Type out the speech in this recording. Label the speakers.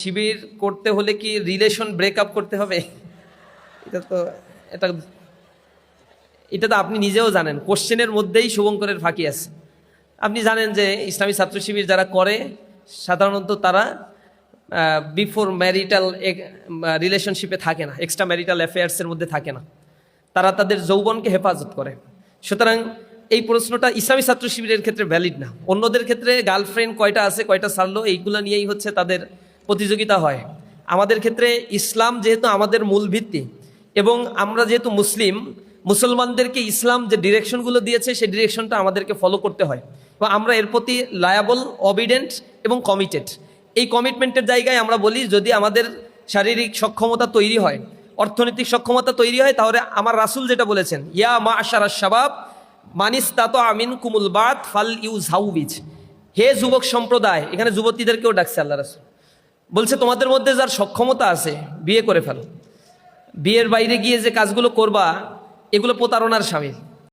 Speaker 1: শিবির করতে হলে কি রিলেশন ব্রেকআপ করতে হবে? এটা এটা তো আপনি নিজেও জানেন, কোশ্চেনের মধ্যেই শুভঙ্করের ফাঁকি আছে। আপনি জানেন যে ইসলামী ছাত্র শিবির যারা করে সাধারণত তারা বিফোর ম্যারিটাল রিলেশনশিপে থাকে না, এক্সট্রা ম্যারিটাল অ্যাফেয়ার্সের মধ্যে থাকে না, তারা তাদের যৌবনকে হেফাজত করে। সুতরাং এই প্রশ্নটা ইসলামী ছাত্র শিবিরের ক্ষেত্রে ভ্যালিড না। অন্যদের ক্ষেত্রে গার্লফ্রেন্ড কয়টা আছে, কয়টা ছাড়লো, এইগুলো নিয়েই হচ্ছে তাদের প্রতিযোগিতা হয়। আমাদের ক্ষেত্রে ইসলাম যেহেতু আমাদের মূল ভিত্তি এবং আমরা যেহেতু মুসলমানদেরকে ইসলাম যে ডিরেকশনগুলো দিয়েছে সেই ডিরেকশনটা আমাদেরকে ফলো করতে হয় এবং আমরা এর প্রতি লায়াবল, অবিডেন্ট এবং কমিটেড। এই কমিটমেন্টের জায়গায় আমরা বলি, যদি আমাদের শারীরিক সক্ষমতা তৈরি হয়, অর্থনৈতিক সক্ষমতা তৈরি হয়, তাহলে আমার রাসূল যেটা বলেছেন, ইয়া মাশারাশ শাবাব মানিস্তাতা মিনকুমুল বাত ফাল ইউজাউবিজ, হে যুবক সম্প্রদায়, এখানে যুবতীদেরকেও ডাকছে আল্লাহ রাসূল, বলছে তোমাদের মধ্যে যার সক্ষমতা আছে বিয়ে করে ফেলো। বিয়ের বাইরে গিয়ে যে কাজগুলো করবা এগুলো প্রতারণার শামিল।